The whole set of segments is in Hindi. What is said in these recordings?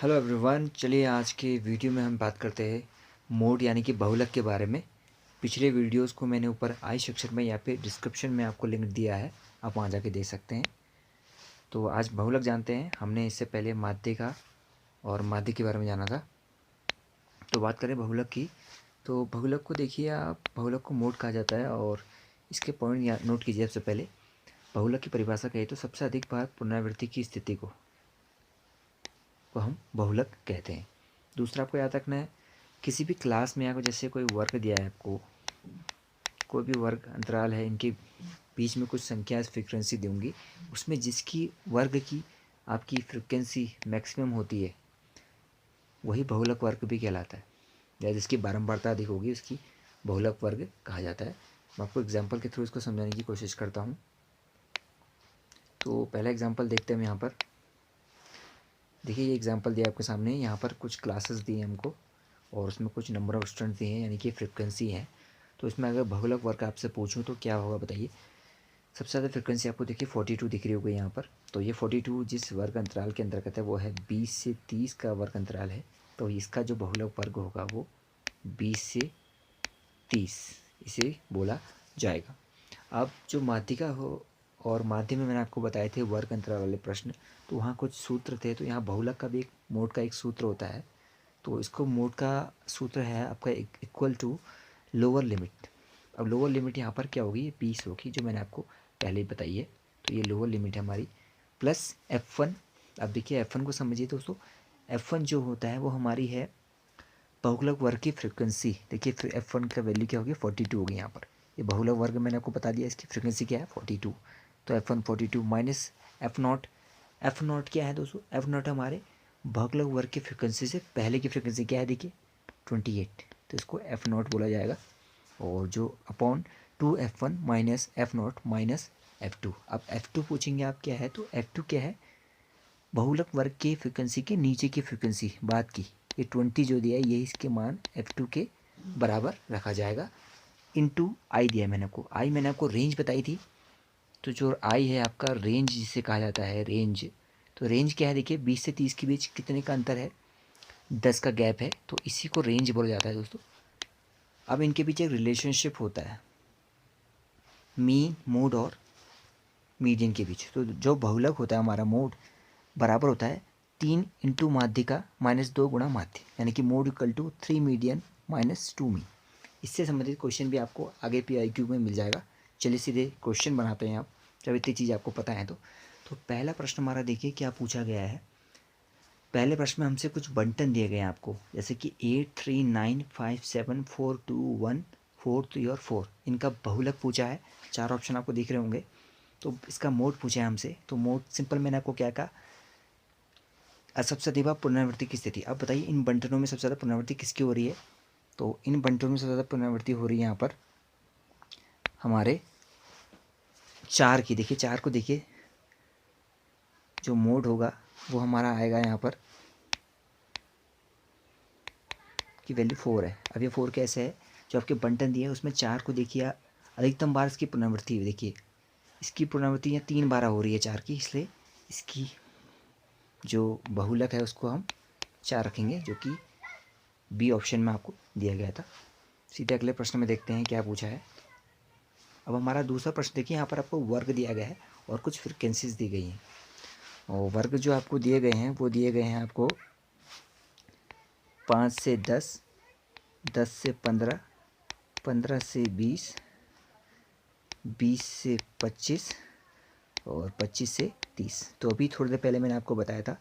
हेलो एवरीवन, चलिए आज के वीडियो में हम बात करते हैं मोड यानी कि बहुलक के बारे में। पिछले वीडियोस को मैंने ऊपर आई सेक्शन में या फिर डिस्क्रिप्शन में आपको लिंक दिया है, आप वहाँ जाके देख सकते हैं। तो आज बहुलक जानते हैं। हमने इससे पहले माध्यिका और माध्यिक के बारे में जाना था। तो बात करें बहुलक की, तो बहुलक को देखिए आप, बहुलक को मोड कहा जाता है और इसके पॉइंट या नोट कीजिए। सबसे पहले बहुलक की परिभाषा कही तो सबसे अधिक बार पुनरावृत्ति की स्थिति को हम बहुलक कहते हैं। दूसरा आपको याद रखना है, किसी भी क्लास में आपको जैसे कोई वर्ग दिया है, आपको कोई भी वर्ग अंतराल है, इनके बीच में कुछ संख्या फ्रीक्वेंसी दूंगी, उसमें जिसकी वर्ग की आपकी फ्रीक्वेंसी मैक्सिमम होती है वही बहुलक वर्ग भी कहलाता है, या जिसकी बारंबारता अधिक होगी उसकी बहुलक वर्ग कहा जाता है। मैं आपको एग्जाम्पल के थ्रू इसको समझाने की कोशिश करता हूँ। तो पहला एग्जाम्पल देखते हैं हम यहाँ पर। देखिए ये एग्जाम्पल दिया आपके सामने, यहाँ पर कुछ क्लासेस दी हैं हमको और उसमें कुछ नंबर ऑफ स्टूडेंट्स दिए हैं, यानी कि फ्रीक्वेंसी है। तो इसमें अगर बहुलक वर्ग आपसे पूछूं तो क्या होगा बताइए। सबसे ज़्यादा फ्रीक्वेंसी आपको देखिए 42 दिख रही होगी यहाँ पर। तो ये 42 जिस वर्ग अंतराल के अंतर्गत है वो है 20 से 30 का वर्ग अंतराल है। तो इसका जो बहुलक वर्ग होगा वो 20 से 30 इसे बोला जाएगा। अब जो माध्यिका हो और माध्य में मैंने आपको बताए थे वर्ग अंतराल वाले प्रश्न, तो वहाँ कुछ सूत्र थे। तो यहाँ बहुलक का भी एक मोड का एक सूत्र होता है। तो इसको मोड का सूत्र है आपका इक्वल टू लोअर लिमिट। अब लोअर लिमिट यहाँ पर क्या होगी, ये 20 होगी जो मैंने आपको पहले ही बताई है। तो ये लोअर लिमिट है हमारी, प्लस F1। अब देखिए F1 को समझिए दोस्तों। F1 जो होता है वो हमारी है बहुलक वर्ग की फ्रिक्वेंसी। देखिए फिर F1 का वैल्यू क्या होगी, 42 होगी यहाँ पर। ये बहुलक वर्ग मैंने आपको बता दिया, इसकी फ्रिक्वेंसी क्या है 42। तो F1 42 माइनस F0। F0 क्या है दोस्तों, F0 हमारे बहुलक वर्ग की फ्रिक्वेंसी से पहले की फ्रिक्वेंसी क्या है, देखिए 28। तो इसको F0 बोला जाएगा। और जो upon 2F1 minus F0 minus F2। अब F2 पूछेंगे आप क्या है, तो F2 क्या है, बहुलक वर्ग की फ्रिक्वेंसी के नीचे की फ्रिक्वेंसी बाद की। ये 20 जो दिया है ये इसके मान F2 के बराबर रखा जाएगा। इनटू आई दिया है मैंने आपको, आई मैंने आपको रेंज बताई थी। तो जो आई है आपका रेंज जिसे कहा जाता है रेंज, तो रेंज क्या है देखिए 20 से 30 के बीच कितने का अंतर है, 10 का गैप है, तो इसी को रेंज बोला जाता है दोस्तों। अब इनके बीच एक रिलेशनशिप होता है मीन मोड और मीडियन के बीच। तो जो बहुलक होता है हमारा मोड बराबर होता है 3 इंटू माध्यिका माइनस 2 गुणा माध्य, यानी कि mode equal to 3 median minus 2 mean. इससे संबंधित क्वेश्चन भी आपको आगे PIQ में मिल जाएगा। चलिए सीधे क्वेश्चन बनाते हैं आप, जब इतनी चीज़ आपको पता है तो पहला प्रश्न हमारा देखिए क्या पूछा गया है। पहले प्रश्न में हमसे कुछ बंटन दिए गए हैं आपको, जैसे कि 8 3 9 5 7 4 2 1 4 3 और 4, इनका बहुलक पूछा है। 4 ऑप्शन आपको दिख रहे होंगे। तो इसका मोड पूछा है हमसे। तो मोड सिंपल मैंने आपको क्या कहा, सबसे अधिक बार पुनरावृत्ति की स्थिति। अब बताइए इन बंटनों में सबसे ज़्यादा पुनरावृत्ति किसकी हो रही है, तो इन बंटनों में सबसे ज़्यादा पुनरावृत्ति हो रही है यहाँ पर हमारे 4 की। देखिए 4 को देखिए, जो मोड होगा वो हमारा आएगा यहाँ पर की वैल्यू 4 है। अब ये 4 कैसे है, जो आपके बंटन दिए है उसमें 4 को देखिए अधिकतम बार इसकी पुनरावृत्ति हुई। देखिए इसकी पुनरावृत्ति यहाँ 3 बार हो रही है 4 की, इसलिए इसकी जो बहुलक है उसको हम 4 रखेंगे, जो कि बी ऑप्शन में आपको दिया गया था। सीधे अगले प्रश्न में देखते हैं क्या पूछा है। अब हमारा दूसरा प्रश्न देखिए, यहाँ पर आपको वर्ग दिया गया है और कुछ फ्रिक्वेंसीज दी गई हैं। और वर्ग जो आपको दिए गए हैं वो दिए गए हैं आपको 5 से 10, 10 से 15, 15 से 20, 20 से 25 और 25 से 30। तो अभी थोड़ी देर पहले मैंने आपको बताया था,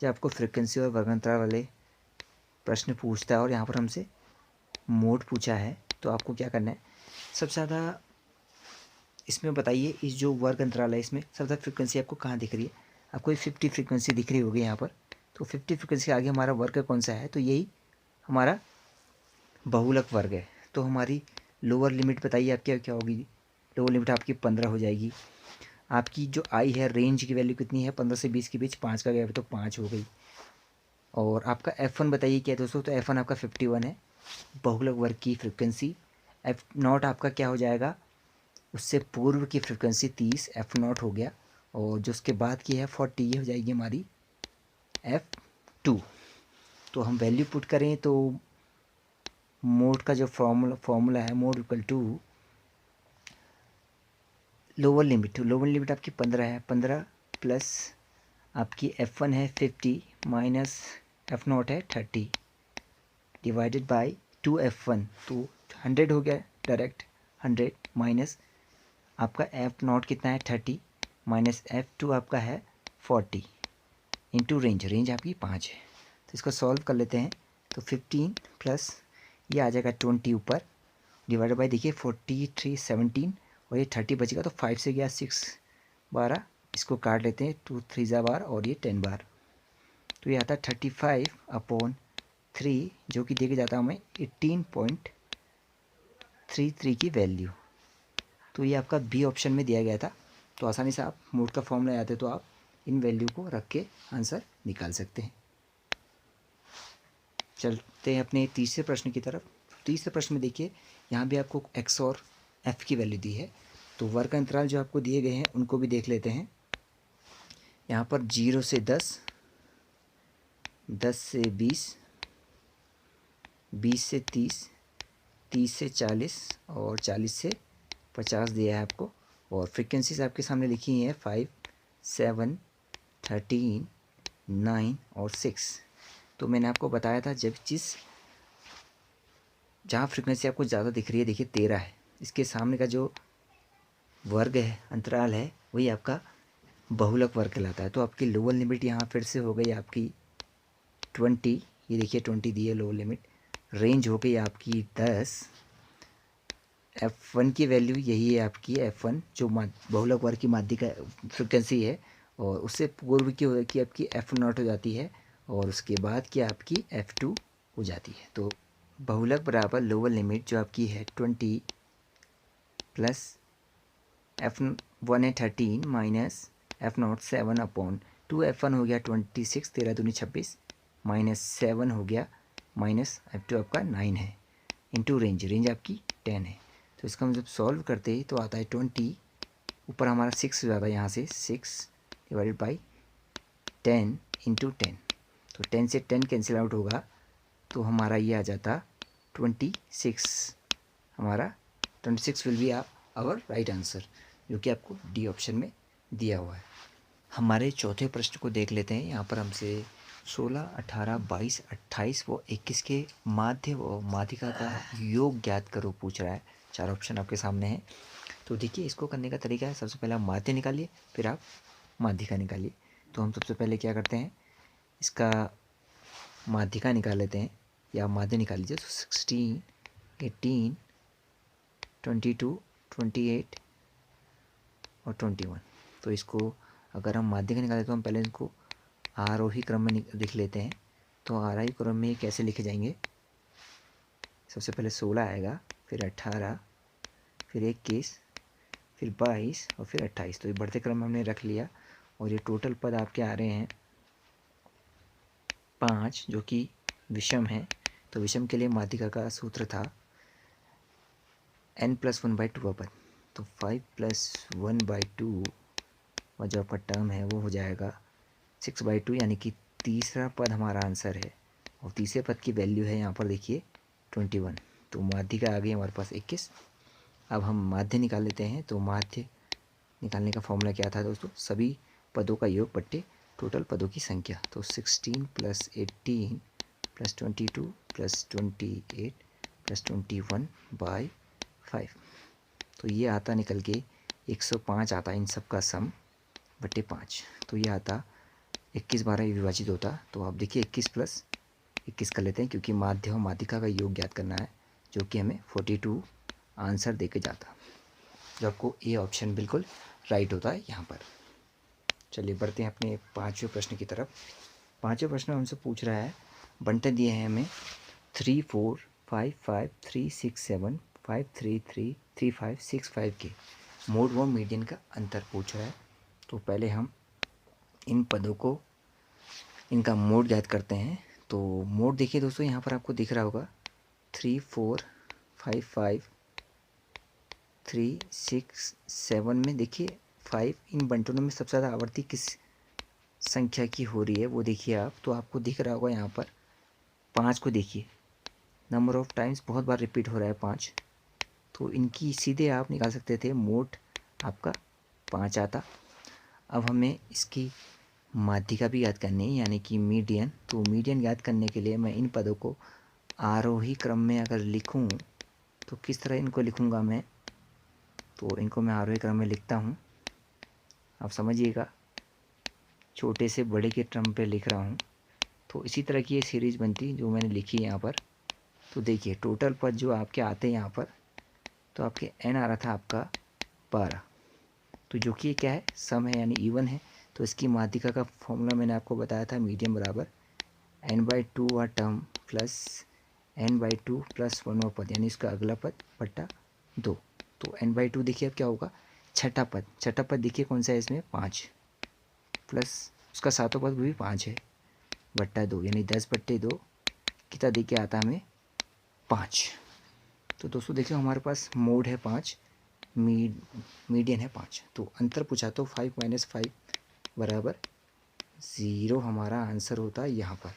जब आपको फ्रिक्वेंसी और वर्गांतराल वाले प्रश्न पूछता है और यहाँ पर हमसे मोड पूछा है, तो आपको क्या करना है, सबसे ज़्यादा इसमें बताइए इस जो वर्ग अंतराल है इसमें सबसे ज़्यादा फ्रिक्वेंसी आपको कहाँ दिख रही है। आपको 50 फ्रिक्वेंसी दिख रही होगी यहाँ पर। तो 50 फ्रिक्वेंसी के आगे हमारा वर्ग कौन सा है, तो यही हमारा बहुलक वर्ग है। तो हमारी लोअर लिमिट बताइए आप क्या क्या होगी। लोअर लिमिट आपकी 15 हो जाएगी। आपकी जो आई है रेंज की वैल्यू कितनी है, 15 से 20 के बीच 5 का गैप है तो 5 हो गई। और आपका F1 बताइए क्या है दोस्तों, तो F1 आपका 51 है बहुलक वर्ग की फ्रिक्वेंसी। F0 आपका क्या हो जाएगा, उससे पूर्व की फ्रिक्वेंसी 30 F0 हो गया। और जो उसके बाद की है 40, ये हो जाएगी हमारी 2। तो हम वैल्यू पुट करें तो मोड का जो फॉर्मूला है, mode equal to lower limit आपकी 15 है, 15 प्लस आपकी F1 है 50 माइनस F0 है 30 डिवाइडेड बाई 2F1, तो 100 हो गया डायरेक्ट, 100 माइनस आपका F0 कितना है 30 माइनस F2 आपका है 40 इंटू रेंज आपकी 5 है। तो इसको सॉल्व कर लेते हैं। तो 15 प्लस ये आ जाएगा 20 ऊपर डिवाइडेड बाई देखिए 43 17 और ये 30 बचेगा, तो 5 से गया 6 12, इसको काट लेते हैं 2 3 जा बार और ये 10 बार, तो ये आता है 35/3 जो कि देके जाता है हमें 18.33 की वैल्यू। तो ये आपका बी ऑप्शन में दिया गया था। तो आसानी से आप मोड का फॉर्मूला आते तो आप इन वैल्यू को रख के आंसर निकाल सकते हैं। चलते हैं अपने तीसरे प्रश्न की तरफ। तीसरे प्रश्न में देखिए यहाँ भी आपको एक्स और एफ की वैल्यू दी है। तो वर्ग अंतराल जो आपको दिए गए हैं उनको भी देख लेते हैं। यहाँ पर 0 से 10, 10 से 20, 20 से 30, 30 से 40 और 40 से 50 दिया है आपको। और फ्रीक्वेंसीज आपके सामने लिखी हैं 5, 7, 13, 9 और 6। तो मैंने आपको बताया था जहाँ फ्रीक्वेंसी आपको ज़्यादा दिख रही है, देखिए 13 है, इसके सामने का जो वर्ग है अंतराल है वही आपका बहुलक वर्ग कहलाता है। तो आपकी लोअर लिमिट यहाँ फिर से हो गई आपकी 20, ये देखिए 20 दी है लोअर लिमिट। रेंज हो गई आपकी 10। F1 की वैल्यू यही है आपकी F1 जो बहुलक वर्ग की माध्य का फ्रिक्वेंसी है, और उससे पूर्व की हो कि आपकी F0 हो जाती है और उसके बाद की आपकी F2 हो जाती है। तो बहुलक बराबर लोअर लिमिट जो आपकी है 20 प्लस F1 है 13 माइनस F0 7/2 F1 हो गया 26, 13 दूनी 26 माइनस 7 हो गया माइनस F2 आपका 9 है इंटू रेंज आपकी 10 है। तो इसका हम जब सॉल्व करते हैं तो आता है 20, ऊपर हमारा 6 हो जाता है, यहाँ से 6 डिवाइडेड बाई 10 इंटू 10। तो 10 से 10 कैंसिल आउट होगा तो हमारा ये आ जाता 26। हमारा 26 will be our right answer, जो कि आपको डी ऑप्शन में दिया हुआ है। हमारे चौथे प्रश्न को देख लेते हैं। यहाँ पर हमसे 16, 18, 22, 28 व 21 के माध्य व माध्यिका का योग ज्ञात करो पूछ रहा है। 4 ऑप्शन आपके सामने हैं। तो देखिए इसको करने का तरीका है, सबसे पहले आप माध्य निकालिए, फिर आप माध्यिका निकालिए। तो हम सबसे पहले क्या करते हैं, इसका माध्यिका निकाल लेते हैं, या माध्य निकाल लीजिए। तो 16, 18, 22, 28 और 21। तो इसको अगर हम माध्यिका निकालें तो हम पहले इसको आरोही क्रम में लिख लेते हैं। तो आरोही क्रम में कैसे लिखे जाएंगे, सबसे पहले 16 आएगा, फिर 18, फिर 21, फिर 22 और फिर 28। तो ये बढ़ते क्रम में हमने रख लिया। और ये टोटल पद आपके आ रहे हैं 5, जो कि विषम है। तो विषम के लिए माध्यिका का सूत्र था n+1/2 पद। तो 5 + 1/2 और जो आपका टर्म है वो हो जाएगा 6/2, यानी कि तीसरा पद हमारा आंसर है। और तीसरे पद की वैल्यू है यहाँ पर देखिए 21। तो माध्यिका आ गई हमारे पास 21। अब हम माध्य निकाल लेते हैं। तो माध्य निकालने का फॉर्मूला क्या था दोस्तों, सभी पदों का योग बट्टे टोटल पदों की संख्या। तो 16 + 18 + 22 + 28 + 21/5। तो ये आता निकल के 105 आता, इन सब का सम बट्टे 5। तो ये आता 21 12 विभाजित होता। तो आप देखिए 21 + 21 कर लेते हैं, क्योंकि माध्य और माध्यिका का योग ज्ञात करना है, जो कि हमें 42 आंसर दे के जाता, जो आपको ए ऑप्शन बिल्कुल राइट होता है यहाँ पर। चलिए बढ़ते हैं अपने पाँचवें प्रश्न की तरफ। पाँचवें प्रश्न हमसे पूछ रहा है, बंटन दिए हैं हमें 3 4 5 5 3 6 7 5 3 3 3 5 6 5 के मोड व मीडियन का अंतर पूछ रहा है। तो पहले हम इन पदों को, इनका मोड ज्ञात करते हैं। तो मोड देखिए दोस्तों, यहाँ पर आपको दिख रहा होगा 3 4 5 5 3 6 7 में देखिए 5, इन बंटनों में सबसे ज़्यादा आवर्ती संख्या की हो रही है वो देखिए आप, तो आपको दिख रहा होगा यहाँ पर 5 को देखिए, नंबर ऑफ़ टाइम्स बहुत बार रिपीट हो रहा है 5, तो इनकी सीधे आप निकाल सकते थे, मोड आपका 5 आता। अब हमें इसकी माध्यिका भी याद करनी है, यानी कि मीडियन। तो मीडियन याद करने के लिए मैं इन पदों को आरोही क्रम में अगर लिखूं तो किस तरह इनको लिखूंगा मैं, तो इनको मैं आरोही क्रम में लिखता हूं, आप समझिएगा, छोटे से बड़े के क्रम पे लिख रहा हूं। तो इसी तरह की ये सीरीज़ बनती जो मैंने लिखी यहाँ पर। तो देखिए टोटल पद जो आपके आते हैं यहाँ पर, तो आपके n आ रहा था आपका 12, तो जो कि क्या है, सम है यानी इवन है। तो इसकी माध्यिका का फॉर्मूला मैंने आपको बताया था, मीडियन बराबर n/2 term plus n/2 plus 1 पद, यानी इसका अगला पद बट्टा 2। तो n/2 देखिए अब क्या होगा, छठा पद देखिए कौन सा है इसमें, 5 प्लस उसका सातों पद भी 5 है, बट्टा 2, यानी 10/2 कितना देखिए आता हमें 5। तो दोस्तों देखिए हमारे पास मोड है 5, मीडियन है 5, तो अंतर पूछा तो 5 - 5 बराबर 0 हमारा आंसर होता है यहाँ पर।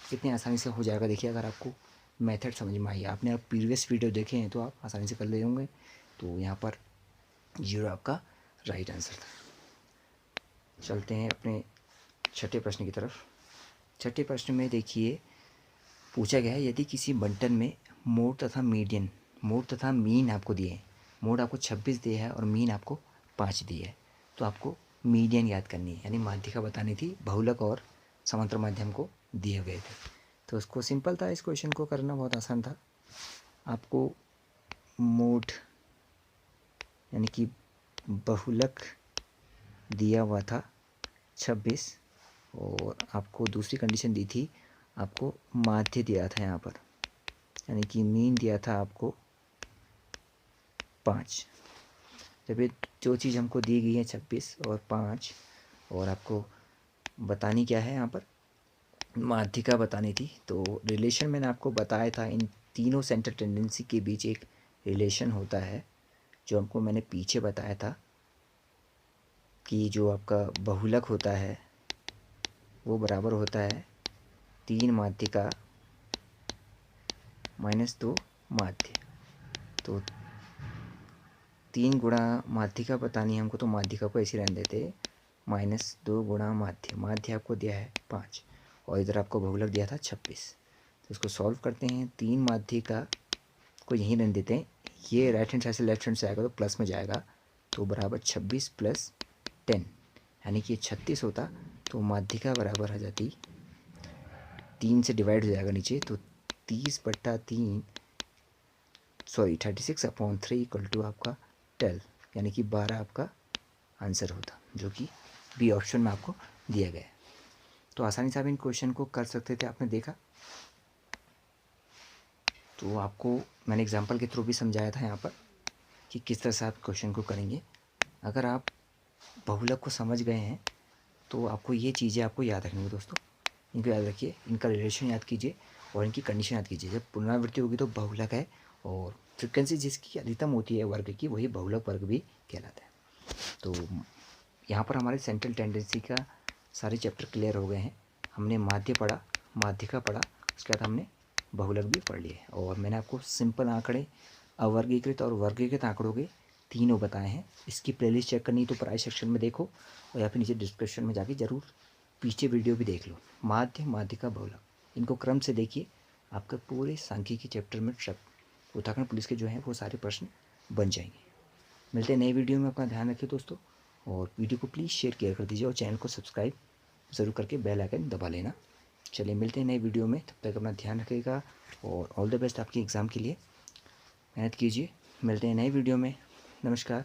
कितनी आसानी से हो जाएगा देखिए, अगर आपको मेथड समझ में आई, आपने आप प्रीवियस वीडियो देखे हैं तो आप आसानी से कर ले होंगे। तो यहाँ पर 0 आपका राइट आंसर था। चलते हैं अपने छठे प्रश्न की तरफ। छठे प्रश्न में देखिए पूछा गया है, यदि किसी बंटन में मोड तथा मीन आपको दिए हैं, मोड आपको 26 दिया है और मीन आपको 5 दिया है, तो आपको मीडियन याद करनी है, यानी माध्यिका बतानी थी। बहुलक और समांतर माध्यम को दिए गए थे, तो उसको सिंपल था, इस क्वेश्चन को करना बहुत आसान था। आपको मोड यानी कि बहुलक दिया हुआ था 26, और आपको दूसरी कंडीशन दी थी, आपको माध्य दिया था यहाँ पर, यानी कि मीन दिया था आपको 5। जब ये जो चीज़ हमको दी गई है 26 और 5, और आपको बतानी क्या है यहाँ पर, माध्यिका बतानी थी। तो रिलेशन मैंने आपको बताया था, इन तीनों सेंटर टेंडेंसी के बीच एक रिलेशन होता है, जो हमको मैंने पीछे बताया था कि जो आपका बहुलक होता है वो बराबर होता है 3 माध्यिका -2 माध्य। तो 3 गुणा माध्यिका बतानी है हमको, तो माध्यिका को ऐसे रहने देते, -2 गुणा माध्य आपको दिया है 5, और इधर आपको बहुलक दिया था 26। तो इसको सॉल्व करते हैं, 3 माध्यिका को यहीं रहने देते हैं, ये राइट हैंड साइड से लेफ्ट हैंड से आएगा तो प्लस में जाएगा, तो बराबर 26 + 10, यानी कि 36 होता। तो माध्यिका बराबर आ जाती, 3 से डिवाइड हो जाएगा नीचे, तो 30/3 36/3 = आपका 12, यानी कि 12 आपका आंसर होता, जो कि बी ऑप्शन में आपको दिया गया है। तो आसानी से आप इन क्वेश्चन को कर सकते थे, आपने देखा। तो आपको मैंने एग्जांपल के थ्रू भी समझाया था यहाँ पर कि किस तरह से आप क्वेश्चन को करेंगे। अगर आप बहुलक को समझ गए हैं तो आपको ये चीज़ें आपको याद रखनी है दोस्तों, इनको याद रखिए, इनका रिलेशन याद कीजिए और इनकी कंडीशन याद कीजिए। जब पुनरावृत्ति होगी तो बहुलक है, और फ्रिक्वेंसी जिसकी अधिकतम होती है वर्ग की, वही बहुलक वर्ग भी कहलाता है। तो यहाँ पर हमारे सेंट्रल टेंडेंसी का सारे चैप्टर क्लियर हो गए हैं। हमने माध्य पढ़ा, माध्यिका पढ़ा, उसके बाद हमने बहुलक भी पढ़ लिए, और मैंने आपको सिंपल आंकड़े, अवर्गीकृत और वर्गीकृत आंकड़ों के तीनों बताए हैं। इसकी प्लेलिस्ट चेक करनी तो प्राइस सेक्शन में देखो, और या फिर नीचे डिस्क्रिप्शन में जाके ज़रूर पीछे वीडियो भी देख लो। माध्य, माध्यिका, बहुलक, इनको क्रम से देखिए, आपका पूरे सांख्यिकी चैप्टर में उत्तराखंड पुलिस के जो हैं वो सारे प्रश्न बन जाएंगे। मिलते हैं नए वीडियो में, अपना ध्यान रखिए दोस्तों, और वीडियो को प्लीज़ शेयर किया कर दीजिए, और चैनल को सब्सक्राइब ज़रूर करके बेल आइकन दबा लेना। चलिए मिलते हैं नए वीडियो में, तब तक अपना ध्यान रखिएगा, और ऑल द बेस्ट आपकी एग्ज़ाम के लिए, मेहनत कीजिए। मिलते हैं नए वीडियो में, नमस्कार।